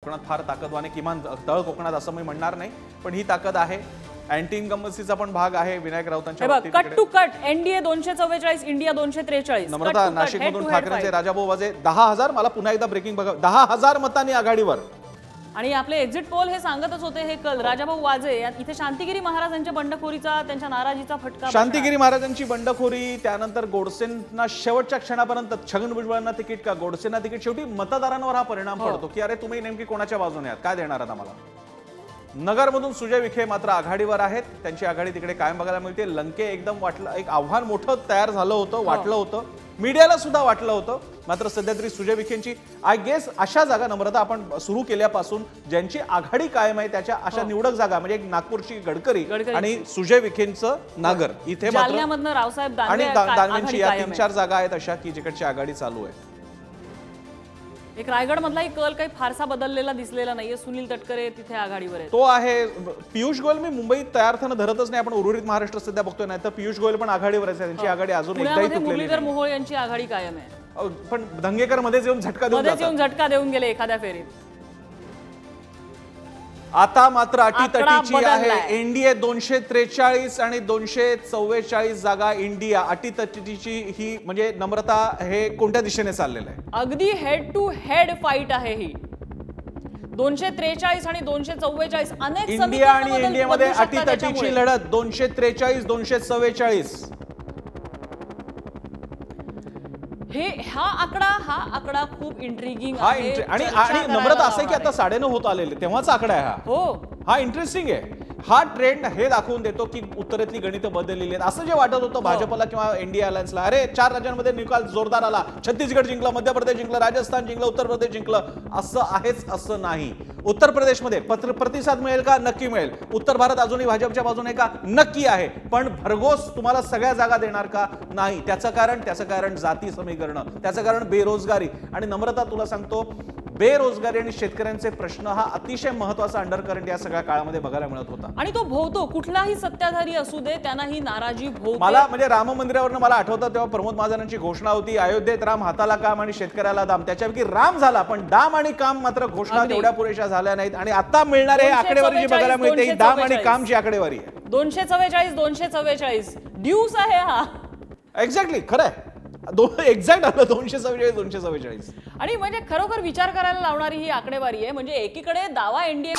कोकणात फार ताकदवाने, किमान तळ कोकणात असं मी म्हणणार नाही, पण ही ताकद आहे. अँटी इन्कम्बन्सीचा पण भाग आहे विनायक राऊतांच्या बाबतीत. Cut to cut NDA 244, India 243. Namrata, नाशिकमधून ठाकरेंचे राजाभाऊ वाजे 10,000, मला पुन्हा एकदा ब्रेकिंग बघा, 10,000 मतांनी आघाडीवर. आणि आपले एक्झिट पोल हे सांगतच होते हे कल राजाभाऊ वाजे इथे शांतिगिरी महाराजांच्या बंडखोरीचा, त्यांच्या नाराजीचा फटका. शांतिगिरी महाराजांची बंडखोरी, त्यानंतर गोडसेंना शेवटच्या क्षणापर्यंत छगन भुजबळांना तिकीट का, गोडसेंना तिकीट, शेवटी मतदारांवर हा परिणाम पडतो की अरे तुम्ही नेमकी कोणाच्या बाजूने आहात, काय देणार आहात आम्हाला. नगरमधून सुजय विखे मात्र आघाडीवर आहेत, त्यांची आघाडी तिकडे कायम बघायला मिळते. लंके एकदम वाटलं, एक आव्हान मोठं तयार झालं होतं, वाटलं होतं, मीडियाला सुद्धा वाटलं होतं. मात्र सध्या तरी सुजय विखेंची आय गेस अशा जागा, नम्रता, आपण सुरू केल्यापासून ज्यांची आघाडी कायम आहे त्याच्या अशा निवडक जागा, म्हणजे एक नागपूरची गडकरी आणि सुजय विखेंचं नागर, इथे मात्र रावसाहेब आणि दानवेंची या 3-4 जागा आहेत अशा की जिकडची आघाडी चालू आहे. एक रायगड मधलाही कल काही फारसा बदललेला दिसलेला नाहीये. सुनील तटकरे तिथे आघाडीवर आहे, तो आहे. पियुष गोयल मी मुंबईत तयार्थानं धरतच नाही, आपण उर्वरित महाराष्ट्र सध्या बघतोय, नाही तर पियुष गोयल पण आघाडीवर आहे, त्यांची आघाडी अजून एकदाही तुटलेली नाही. मुरलीधर मोहोळ यांची आघाडी कायम आहे, पण धंगेकर मध्येच येऊन झटका देऊन गेले एखाद्या फेरीत. आता मात्र अटीतटीची आहे. एनडीए 243 आणि 244 जागा इंडिया. अटीतटीची ही म्हणजे नम्रता हे कोणत्या दिशेने चाललेलं आहे? अगदी हेड टू हेड फाईट आहे ही. 243 आणि 244 अनेक इंडिया आणि इंडियामध्ये अटीतटीची लढत. 243-244. हा आकडा खूप इंट्रिगिंग आहे. आणि नम्रता असं की आता 9:30 होत आलेले तेव्हाचा आकडा आहे हा. हा इंटरेस्टिंग आहे. हा ट्रेंड हे दाखवून देतो की उत्तरेतली गणितं बदललेली आहेत. असं जे वाटत होतं भाजपला किंवा एनडीए अलायन्सला, अरे 4 राज्यांमध्ये निकाल जोरदार आला, छत्तीसगड जिंकलं, मध्य प्रदेश जिंकलं, राजस्थान जिंकलं, उत्तर प्रदेश जिंकलं, असं आहेच असं नाही. उत्तर प्रदेशमध्ये प्रतिसाद मिळेल का? नक्की मिळेल. उत्तर भारत अजूनही भाजपच्या बाजूने का? नक्की आहे. पण भरघोस तुम्हाला सगळ्या जागा देणार का? नाही. त्याचं कारण जाती समीकरण, त्याचं कारण बेरोजगारी. आणि नम्रता, तुला सांगतो, बेरोजगारी आणि शेतकऱ्यांचे प्रश्न हा अतिशय महत्वाचा अंडरकरंट या सगळ्या काळामध्ये बघायला मिळत होता. आणि तो भोवतो, कुठलाही सत्ताधारी असू दे त्यांना ही नाराजी भोवते. मला म्हणजे राम मंदिरावरनं मला आठवतं तेव्हा प्रमोद महाजनांची घोषणा होती, अयोध्येत राम हाताला काम आणि शेतकऱ्याला दाम. त्याच्यापैकी राम झाला, पण दाम आणि काम मात्र घोषणा तेवढ्या पुरेशा झाल्या नाहीत. आणि आता मिळणारे हे आकडेवारी जी बघायला मिळते ही दाम आणि कामची आकडेवारी आहे. 244 ड्यूस आहे हा. एक्झॅक्टली खरं आहे. एक्झॅक्ट आलं 244. आणि म्हणजे खरोखर विचार करायला लावणारी ही आकडेवारी आहे. म्हणजे एकीकडे दावा एनडीए